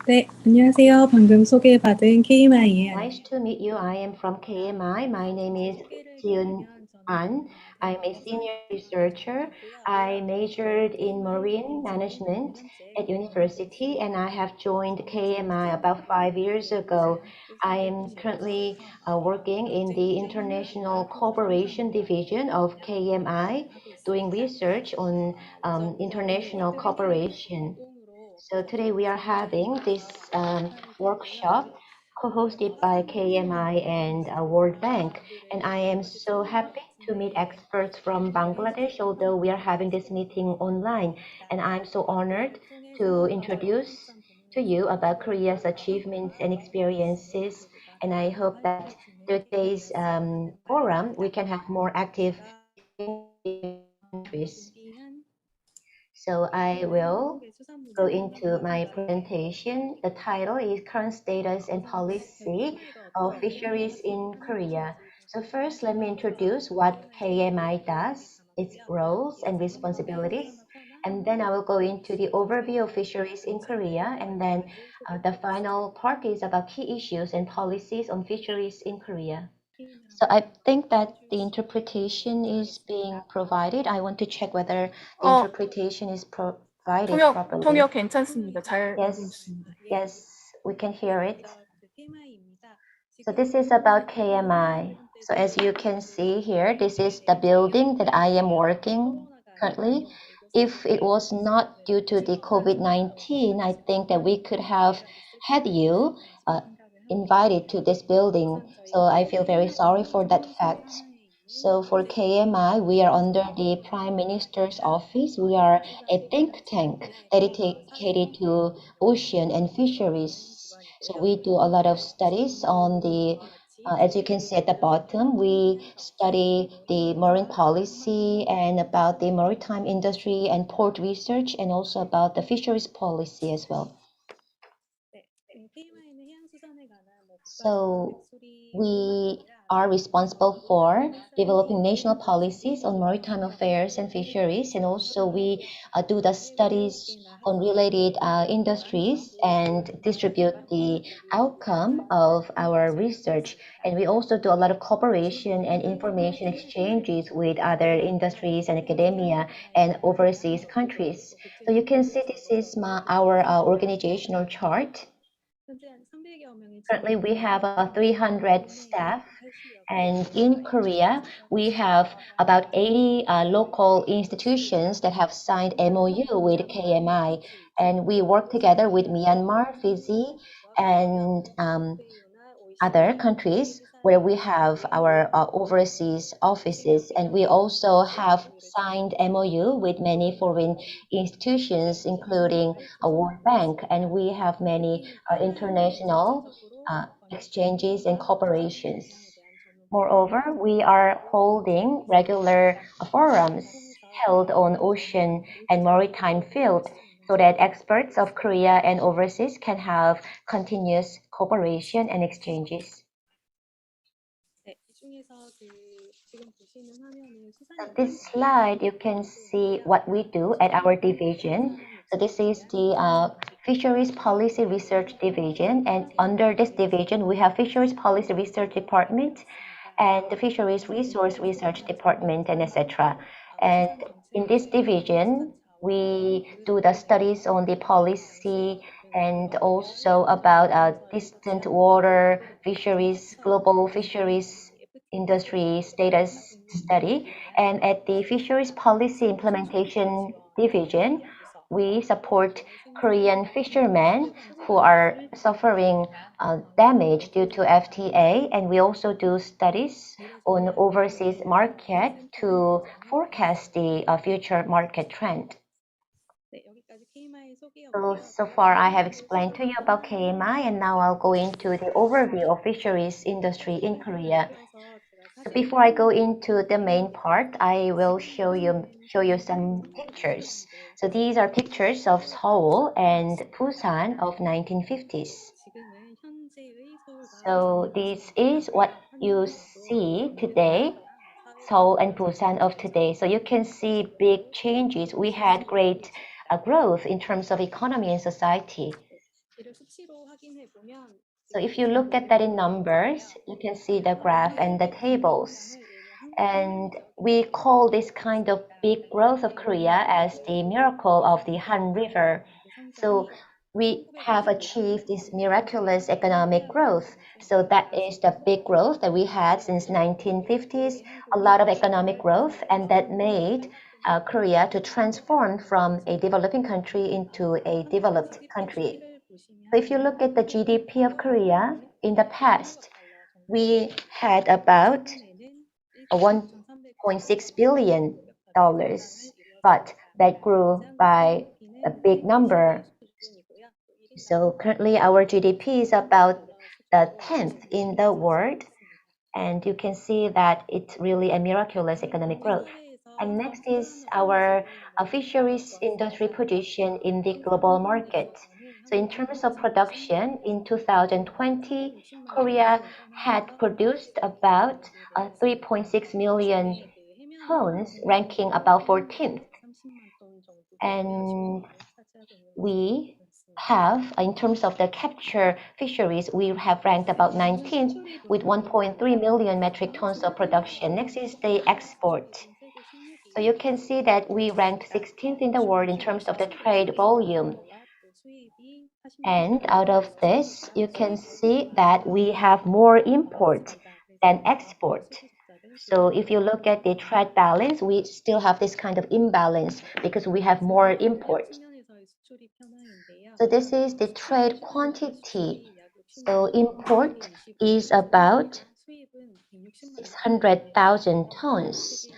네, 안녕하세요. 방금 소개받은 KMI의 Nice to meet you. I am from KMI. My name is Jiun An. I'm a senior researcher. I majored in marine management at university and I have joined KMI about 5 years ago. I am currently working in the International Cooperation Division of KMI, doing research on international cooperation. So today we are having this workshop co-hosted by KMI and World Bank. And I am so happy to meet experts from Bangladesh, although we are having this meeting online. And I'm so honored to introduce to you about Korea's achievements and experiences. And I hope that through today's forum, we can have more active exchange between countries. So I will go into my presentation. The title is Current Status and Policy of Fisheries in Korea. So first, let me introduce what KMI does, its roles and responsibilities. And then I will go into the overview of fisheries in Korea. And then the final part is about key issues and policies on fisheries in Korea. So I think that the interpretation is being provided. I want to check whether the interpretation is provided properly. 통역 괜찮습니다. 잘 보고 Yes, 있습니다. yes, we can hear it. So this is about KMI. So as you can see here, this is the building that I am working currently. If it was not due to the COVID-19, I think that we could have had you invited to this building. So I feel very sorry for that fact. So for KMI, we are under the Prime Minister's office. We are a think tank dedicated to ocean and fisheries. So we do a lot of studies on the, as you can see at the bottom, we study the marine policy and about the maritime industry and port research and also about the fisheries policy as well. So we are responsible for developing national policies on maritime affairs and fisheries, and also we do the studies on related industries and distribute the outcome of our research. And we also do a lot of cooperation and information exchanges with other industries and academia and overseas countries. So you can see this is our organizational chart. Currently, we have 300 staff, and in Korea, we have about 80 local institutions that have signed MOU with KMI, and we work together with Myanmar, Fiji, and other countries where we have our overseas offices, and we also have signed MOU with many foreign institutions, including a World Bank, and we have many international exchanges and cooperations. Moreover, we are holding regular forums held on ocean and maritime field so that experts of Korea and overseas can have continuous cooperation and exchanges. So this slide, you can see what we do at our division. So this is the Fisheries Policy Research Division, and under this division, we have Fisheries Policy Research Department and the Fisheries Resource Research Department, and etc. And in this division, we do the studies on the policy and also about distant water fisheries, global fisheries industry status study. And at the Fisheries Policy Implementation Division, we support Korean fishermen who are suffering damage due to FTA, and we also do studies on overseas market to forecast the future market trend. So far I have explained to you about KMI, and now I'll go into the overview of fisheries industry in Korea. So before I go into the main part, I will show you some pictures. So these are pictures of Seoul and Busan of 1950s. So this is what you see today, Seoul and Busan of today. So you can see big changes. We had great growth in terms of economy and society. So if you look at that in numbers, you can see the graph and the tables. And we call this kind of big growth of Korea as the miracle of the Han River. So we have achieved this miraculous economic growth. So that is the big growth that we had since 1950s, a lot of economic growth, and that made Korea to transform from a developing country into a developed country. So if you look at the GDP of Korea in the past, we had about $1.6 billion, but that grew by a big number. So currently our GDP is about the 10th in the world, and you can see that it's really a miraculous economic growth. And next is our fisheries industry position in the global market. So in terms of production, in 2020, Korea had produced about 3.6 million tons, ranking about 14th. And we have, in terms of the capture fisheries, we have ranked about 19th with 1.3 million metric tons of production. Next is the export. So you can see that we ranked 16th in the world in terms of the trade volume. And out of this, you can see that we have more import than export. So if you look at the trade balance, we still have this kind of imbalance because we have more import. So this is the trade quantity. So import is about 600,000 tons.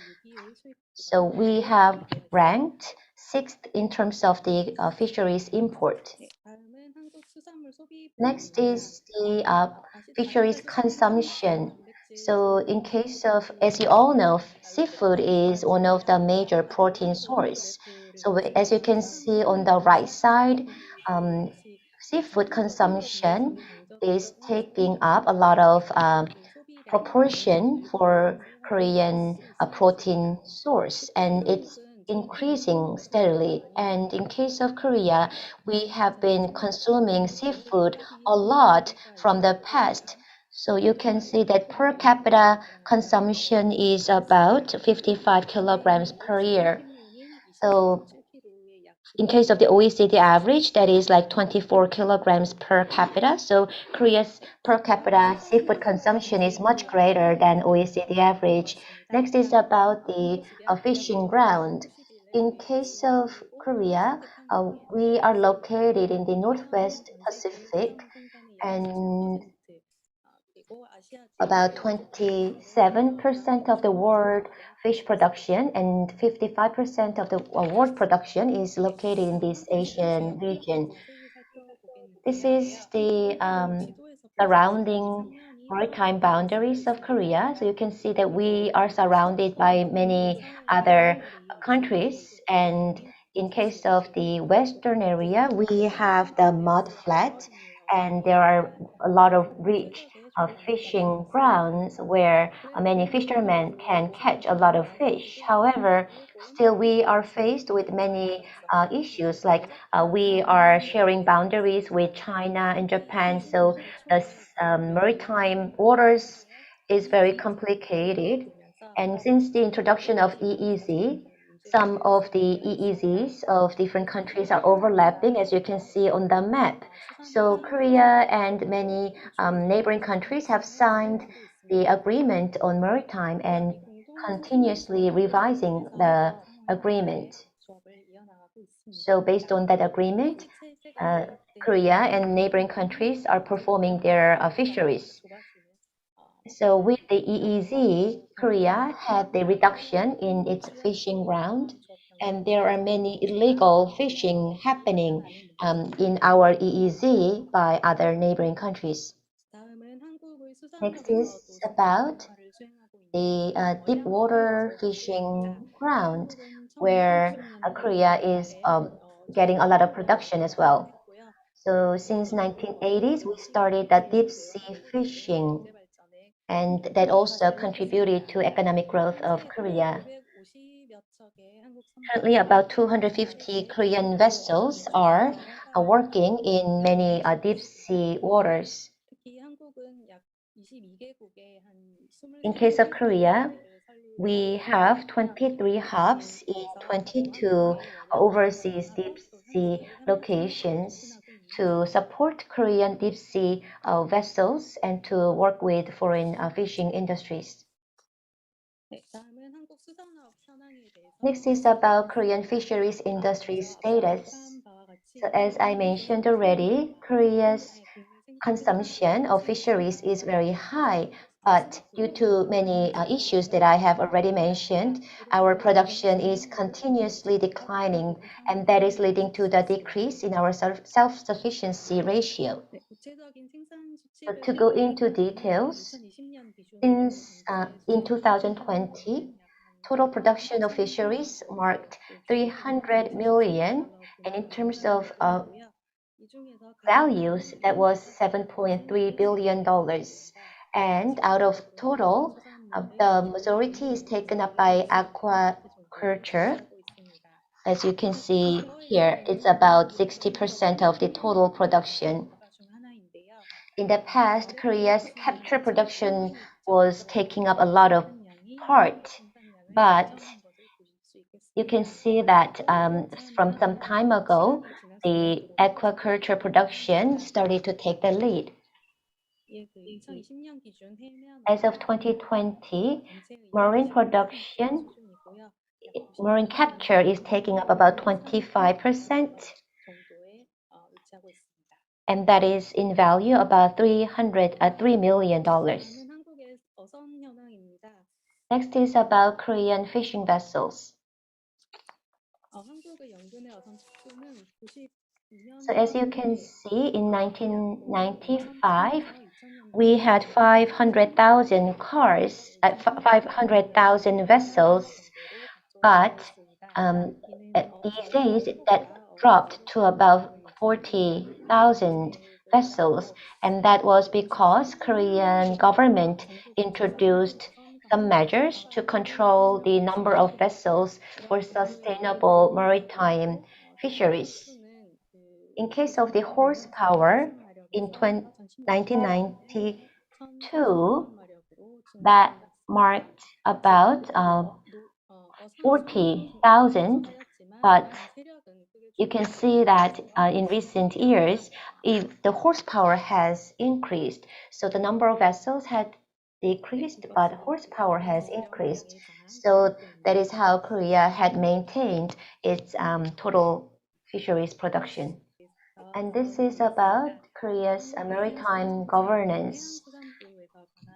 So we have ranked 6th in terms of the fisheries import. Next is the fisheries consumption. So in case of, as you all know, seafood is one of the major protein source. So as you can see on the right side, seafood consumption is taking up a lot of proportion for Korean protein source, and it's increasing steadily. And in case of Korea, we have been consuming seafood a lot from the past. So you can see that per capita consumption is about 55 kilograms per year. So in case of the OECD average, that is like 24 kilograms per capita. So Korea's per capita seafood consumption is much greater than OECD average. Next is about the fishing ground. In case of Korea, we are located in the Northwest Pacific, and about 27% of the world fish production and 55% of the world production is located in this Asian region. This is the surrounding maritime boundaries of Korea. So you can see that we are surrounded by many other countries. And in case of the western area, we have the mud flat, and there are a lot of rich fishing grounds where many fishermen can catch a lot of fish. However, still we are faced with many issues, like we are sharing boundaries with China and Japan, so the maritime waters is very complicated. And since the introduction of EEZ, some of the EEZs of different countries are overlapping, as you can see on the map. So Korea and many neighboring countries have signed the agreement on maritime and continuously revising the agreement. So based on that agreement, Korea and neighboring countries are performing their fisheries. So with the EEZ, Korea had the reduction in its fishing ground, and there are many illegal fishing happening in our EEZ by other neighboring countries. Next is about the deep water fishing ground, where Korea is getting a lot of production as well. So since 1980s, we started the deep sea fishing, and that also contributed to economic growth of Korea. Currently, about 250 Korean vessels are working in many deep sea waters. In case of Korea, we have 23 hubs in 22 overseas deep sea locations to support Korean deep sea vessels and to work with foreign fishing industries. Next is about Korean fisheries industry status. So as I mentioned already, Korea's consumption of fisheries is very high, but due to many issues that I have already mentioned, our production is continuously declining, and that is leading to the decrease in our self-sufficiency ratio. So to go into details, since in 2020, total production of fisheries marked 300 million, and in terms of values, that was $7.3 billion. And out of total, the majority is taken up by aquaculture. As you can see here, it's about 60% of the total production. In the past, Korea's capture production was taking up a lot of part, but you can see that from some time ago, the aquaculture production started to take the lead. As of 2020, marine capture is taking up about 25%, and that is in value about $3 million. Next is about Korean fishing vessels. So as you can see, in 1995, we had 500,000 cars, 500,000 vessels, but these days that dropped to about 40,000 vessels, and that was because Korean government introduced some measures to control the number of vessels for sustainable maritime fisheries. In case of the horsepower, in 1992, that marked about 40,000, but you can see that in recent years, if the horsepower has increased, so the number of vessels had decreased, but horsepower has increased. So that is how Korea had maintained its total fisheries production. And this is about Korea's maritime governance.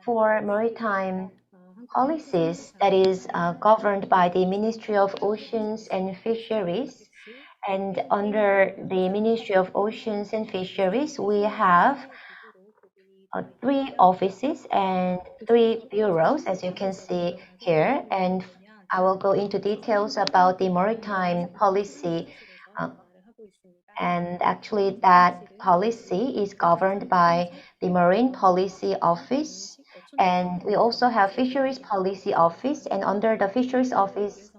For maritime policies that is governed by the Ministry of Oceans and Fisheries, and under the Ministry of Oceans and Fisheries, we have 3 offices and 3 bureaus, as you can see here, and I will go into details about the maritime policy. And actually, that policy is governed by the Marine Policy Office, and we also have Fisheries Policy Office, and under the Fisheries Office,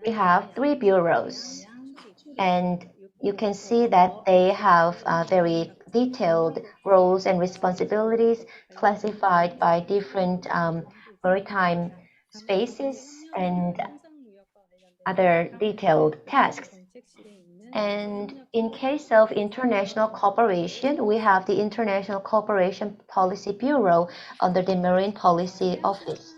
we have 3 bureaus, and you can see that they have very detailed roles and responsibilities classified by different maritime spaces and other detailed tasks. And in case of international cooperation, we have the International Cooperation Policy Bureau under the Marine Policy Office.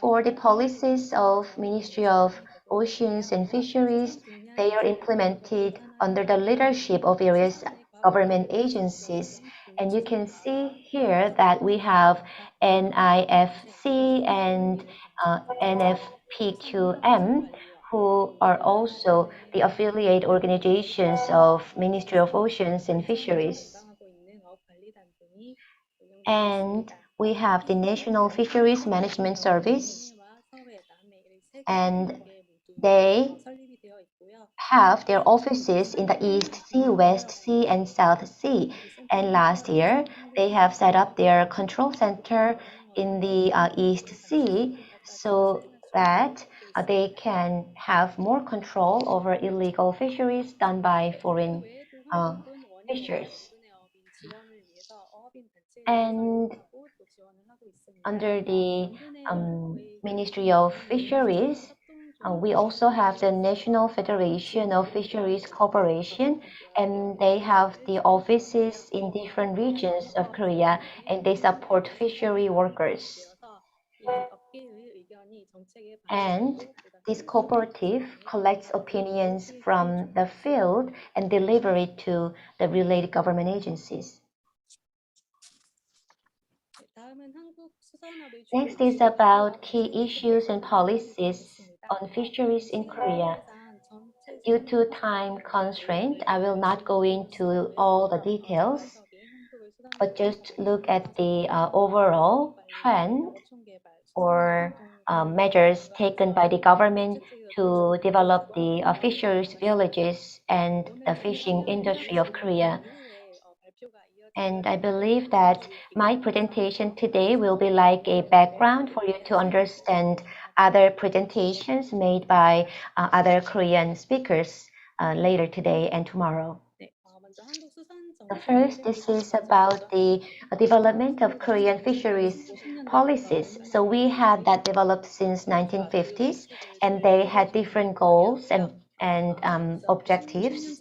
For the policies of Ministry of Oceans and Fisheries, they are implemented under the leadership of various government agencies. And you can see here that we have NIFC and NFPQM, who are also the affiliate organizations of Ministry of Oceans and Fisheries. And we have the National Fisheries Management Service, and they have their offices in the East Sea, West Sea, and South Sea. And last year, they have set up their control center in the East Sea. So that they can have more control over illegal fisheries done by foreign fishers. And under the Ministry of Fisheries, we also have the National Federation of Fisheries Corporation, and they have the offices in different regions of Korea, and they support fishery workers. And this cooperative collects opinions from the field and deliver it to the related government agencies. Next is about key issues and policies on fisheries in Korea. Due to time constraint, I will not go into all the details, but just look at the overall trend or measures taken by the government to develop the fisheries villages and the fishing industry of Korea. And I believe that my presentation today will be like a background for you to understand other presentations made by other Korean speakers later today and tomorrow. First, this is about the development of Korean fisheries policies. So we had that developed since 1950s, and they had different goals and objectives.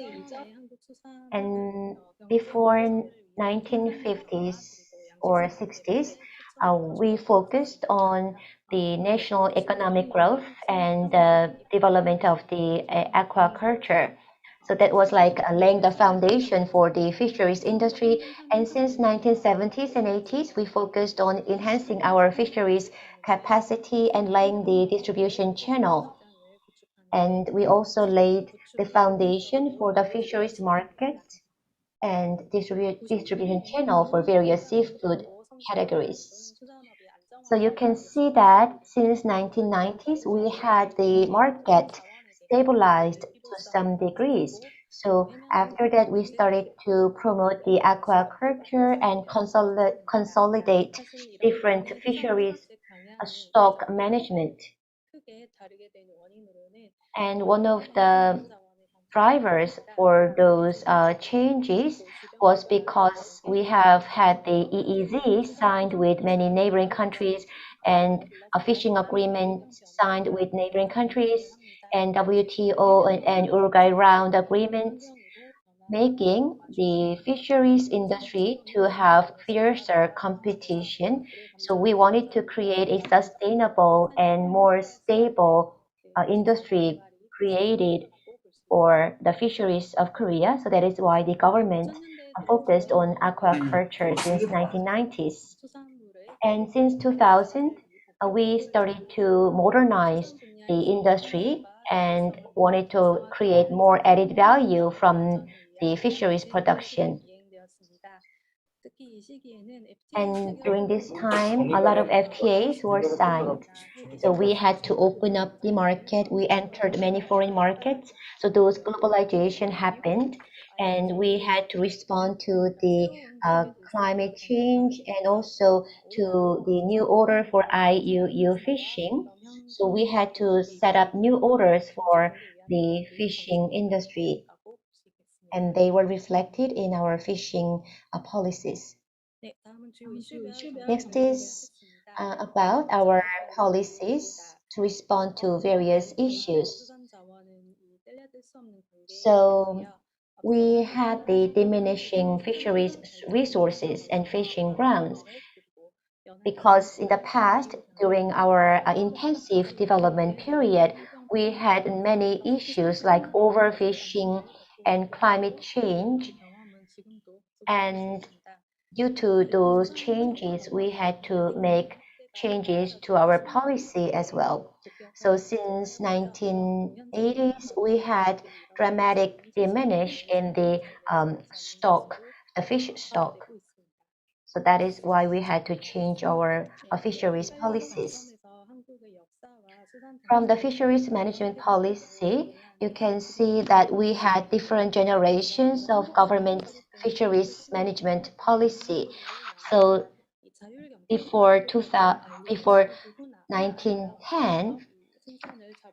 And before 1950s or 60s, we focused on the national economic growth and the development of the aquaculture. So that was like laying the foundation for the fisheries industry. And since 1970s and 80s, we focused on enhancing our fisheries capacity and laying the distribution channel. And we also laid the foundation for the fisheries market and distribution channel for various seafood categories. So you can see that since 1990s, we had the market stabilized to some degrees. So after that, we started to promote the aquaculture and consolidate different fisheries stock management. And one of the drivers for those changes was because we have had the EEZ signed with many neighboring countries and a fishing agreement signed with neighboring countries and WTO and Uruguay round agreements, making the fisheries industry to have fiercer competition. So we wanted to create a sustainable and more stable industry created for the fisheries of Korea. So that is why the government focused on aquaculture since 1990s. And since 2000, we started to modernize the industry and wanted to create more added value from the fisheries production. And during this time, a lot of FTAs were signed. So we had to open up the market. We entered many foreign markets. So those globalization happened, and we had to respond to the climate change and also to the new order for IUU fishing. So we had to set up new orders for the fishing industry, and they were reflected in our fishing policies. Next is about our policies to respond to various issues. So we had the diminishing fisheries resources and fishing grounds because in the past, during our intensive development period, we had many issues like overfishing and climate change. And due to those changes, we had to make changes to our policy as well. So since 1980s, we had dramatic diminish in the stock, the fish stock. So that is why we had to change our fisheries policies. From the fisheries management policy, you can see that we had different generations of government fisheries management policy. So before 1910,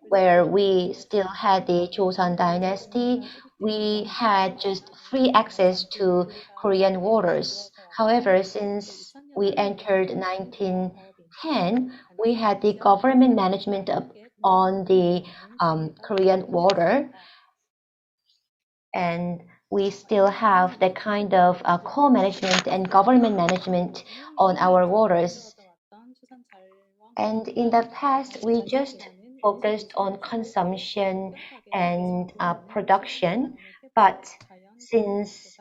where we still had the Joseon dynasty, we had just free access to Korean waters. However, since we entered 1910, we had the government management on the Korean water, and we still have that kind of co-management and government management on our waters. And in the past, we just focused on consumption and production, but since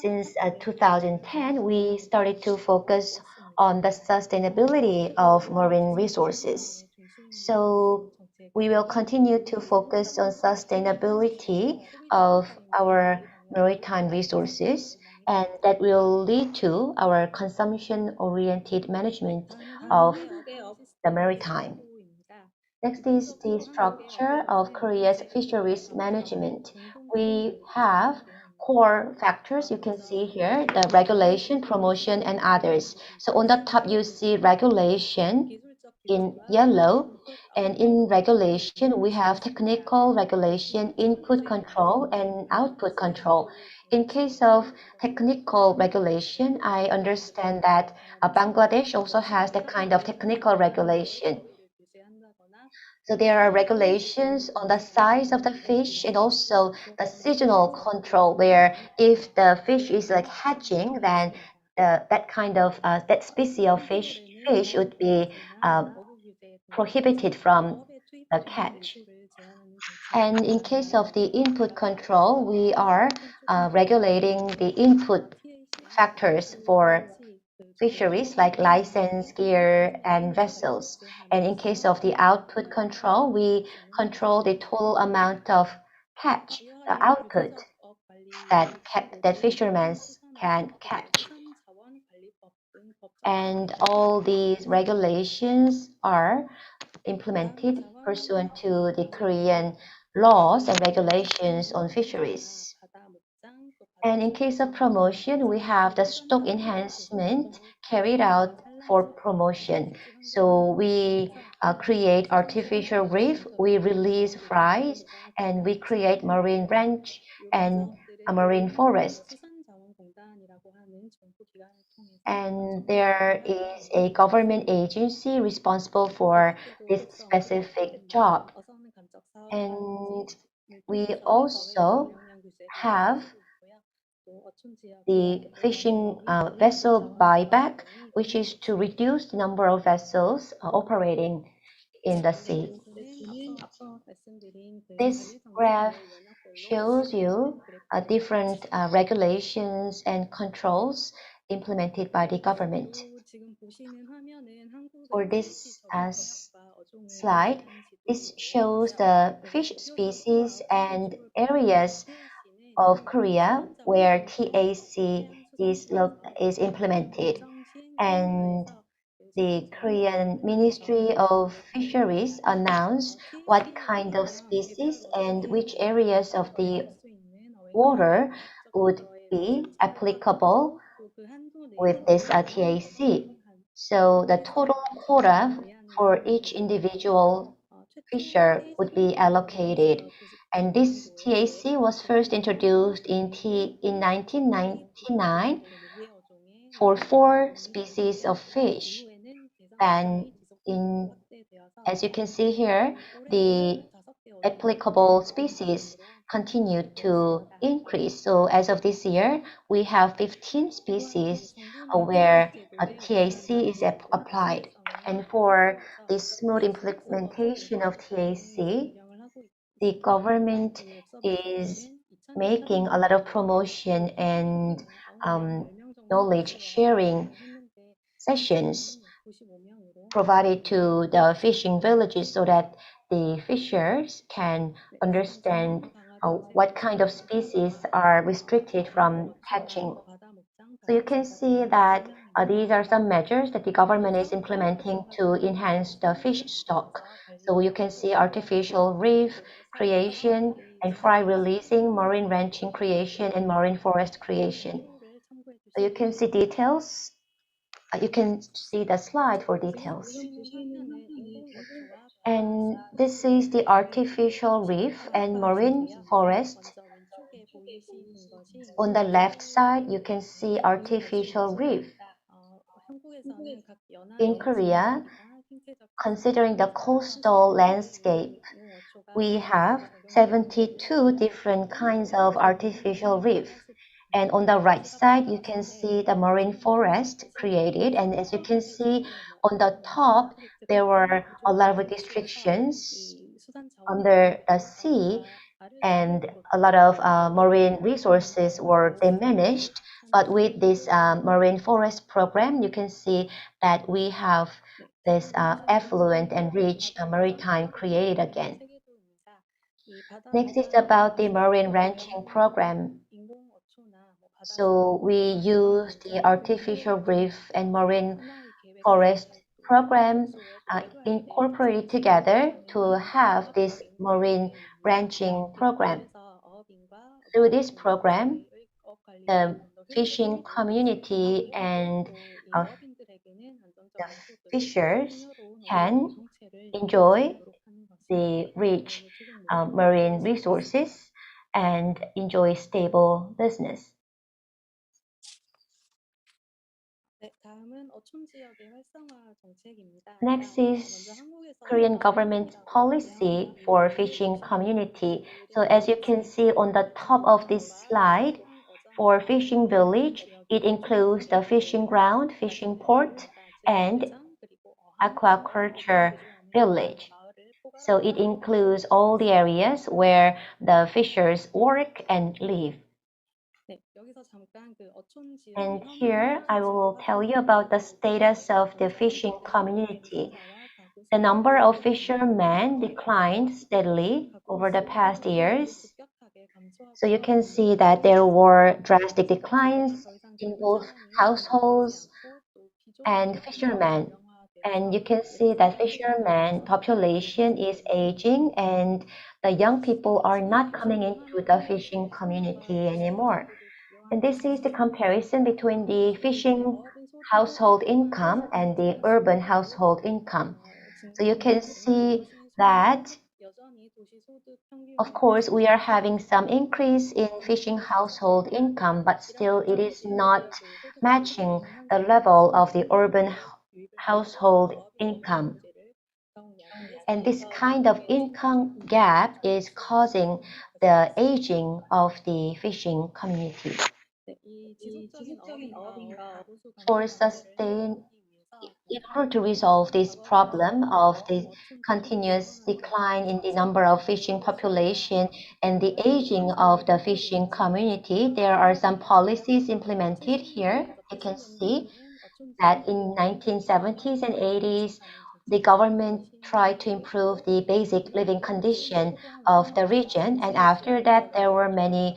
2010, we started to focus on the sustainability of marine resources. So we will continue to focus on sustainability of our maritime resources, and that will lead to our consumption-oriented management of the maritime. Next is the structure of Korea's fisheries management. We have core factors you can see here, the regulation, promotion, and others. So on the top, you see regulation in yellow, and in regulation, we have technical regulation, input control, and output control. In case of technical regulation, I understand that Bangladesh also has that kind of technical regulation. So there are regulations on the size of the fish and also the seasonal control, where if the fish is like hatching, then that kind of that species of fish would be prohibited from the catch. And in case of the input control, we are regulating the input factors for fisheries like license, gear, and vessels. And in case of the output control, we control the total amount of catch, the output that fishermen can catch. And all these regulations are implemented pursuant to the Korean laws and regulations on fisheries. And in case of promotion, we have the stock enhancement carried out for promotion. So we create artificial reef, we release fries, and we create marine ranch and a marine forest. And there is a government agency responsible for this specific job. And we also have the fishing vessel buyback, which is to reduce the number of vessels operating in the sea. This graph shows you different regulations and controls implemented by the government. For this slide, this shows the fish species and areas of Korea where TAC is implemented, and the Korean Ministry of Fisheries announced what kind of species and which areas of the water would be applicable with this TAC. So the total quota for each individual fisher would be allocated. And this TAC was first introduced in 1999 for 4 species of fish. And as you can see here, the applicable species continue to increase. So as of this year, we have 15 species where a TAC is applied. And for the smooth implementation of TAC, the government is making a lot of promotion and knowledge sharing sessions provided to the fishing villages so that the fishers can understand what kind of species are restricted from catching. So you can see that these are some measures that the government is implementing to enhance the fish stock. So you can see artificial reef creation and fry releasing, marine ranching creation, and marine forest creation. So you can see details. You can see the slide for details. And this is the artificial reef and marine forest. On the left side, you can see artificial reef. In Korea, considering the coastal landscape, we have 72 different kinds of artificial reef. And on the right side, you can see the marine forest created. And as you can see on the top, there were a lot of restrictions under the sea, and a lot of marine resources were diminished. But with this marine forest program, you can see that we have this affluent and rich maritime created again. Next is about the marine ranching program. So we use the artificial reef and marine forest program incorporated together to have this marine ranching program. Through this program, the fishing community and the fishers can enjoy the rich marine resources and enjoy stable business. Next is Korean government policy for fishing community. So as you can see on the top of this slide, for fishing village, it includes the fishing ground, fishing port, and aquaculture village. So it includes all the areas where the fishers work and live. And here I will tell you about the status of the fishing community. The number of fishermen declined steadily over the past years. So you can see that there were drastic declines in both households and fishermen. And you can see that fishermen population is aging and the young people are not coming into the fishing community anymore. And this is the comparison between the fishing household income and the urban household income. So you can see that, of course, we are having some increase in fishing household income, but still it is not matching the level of the urban household income. And this kind of income gap is causing the aging of the fishing community. For sustain, in order to resolve this problem of the continuous decline in the number of fishing population and the aging of the fishing community, there are some policies implemented here. You can see that in 1970s and 80s, the government tried to improve the basic living condition of the region, and after that, there were many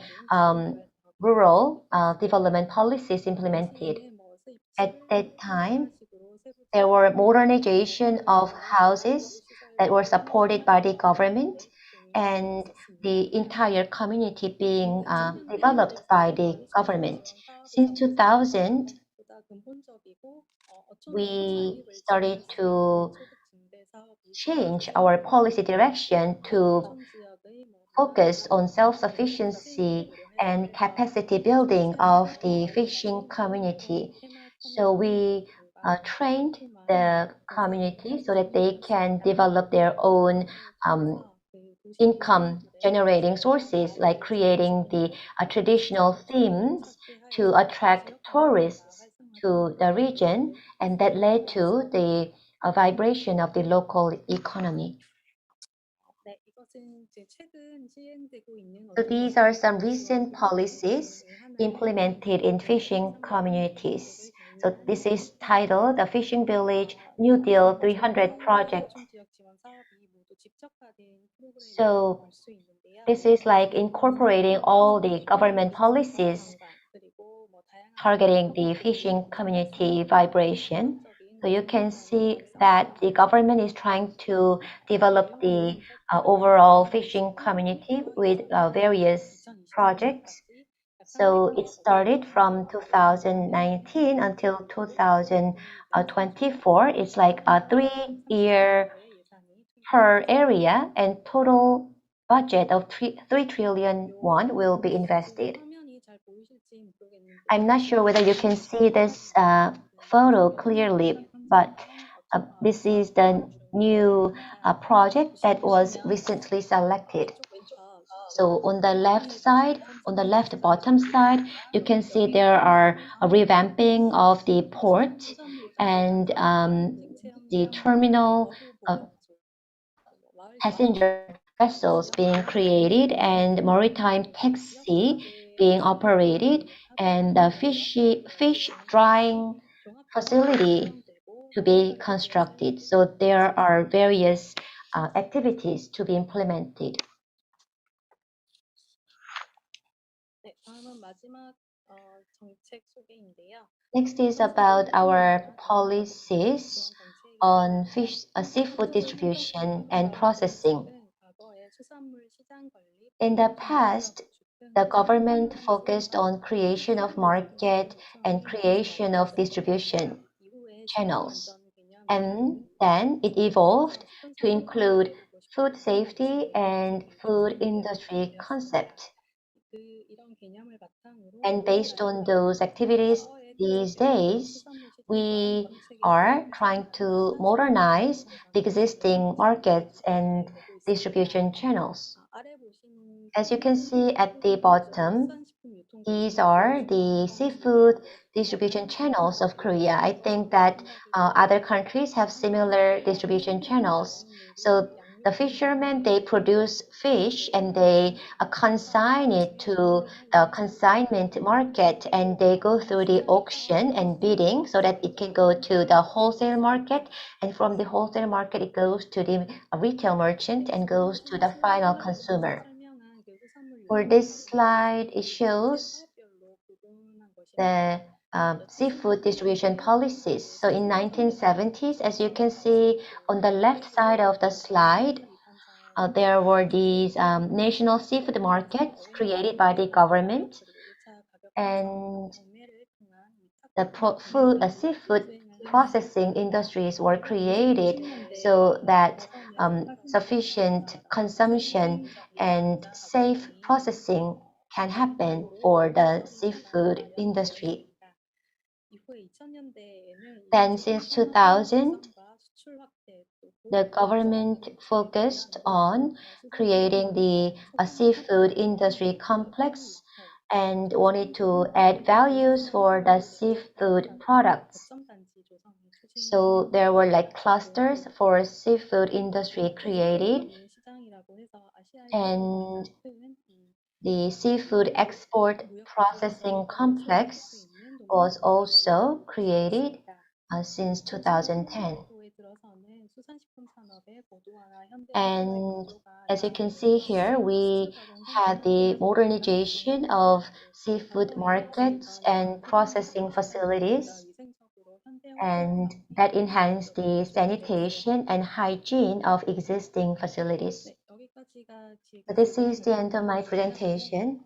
rural development policies implemented. At that time, there were modernization of houses that were supported by the government and the entire community being developed by the government. Since 2000, we started to change our policy direction to focus on self-sufficiency and capacity building of the fishing community. So we trained the community so that they can develop their own income generating sources, like creating the traditional themes to attract tourists to the region, and that led to the vibration of the local economy. So these are some recent policies implemented in fishing communities. So this is titled the Fishing Village New Deal 300 Project. So this is like incorporating all the government policies targeting the fishing community vibration. So you can see that the government is trying to develop the overall fishing community with various projects. So it started from 2019 until 2024. It's like a 3-year per area, and total budget of 3 trillion won will be invested. I'm not sure whether you can see this photo clearly, but this is the new project that was recently selected. So on the left side, on the left bottom side, you can see there are a revamping of the port and the terminal passenger vessels being created and maritime taxi being operated and the fish drying facility to be constructed. So there are various activities to be implemented. Next is about our policies on seafood distribution and processing. In the past, the government focused on creation of market and creation of distribution channels. And then it evolved to include food safety and food industry concept. And based on those activities these days, we are trying to modernize the existing markets and distribution channels. As you can see at the bottom, these are the seafood distribution channels of Korea. I think that other countries have similar distribution channels. So the fishermen, they produce fish and they consign it to the consignment market and they go through the auction and bidding so that it can go to the wholesale market, and from the wholesale market it goes to the retail merchant and goes to the final consumer. For this slide, it shows the seafood distribution policies. So in 1970s, as you can see on the left side of the slide, there were these national seafood markets created by the government, and the seafood processing industries were created so that sufficient consumption and safe processing can happen for the seafood industry. Then since 2000, the government focused on creating the seafood industry complex and wanted to add values for the seafood products. So there were like clusters for seafood industry created, and the seafood export processing complex was also created since 2010. And as you can see here, we had the modernization of seafood markets and processing facilities, and that enhanced the sanitation and hygiene of existing facilities. So this is the end of my presentation.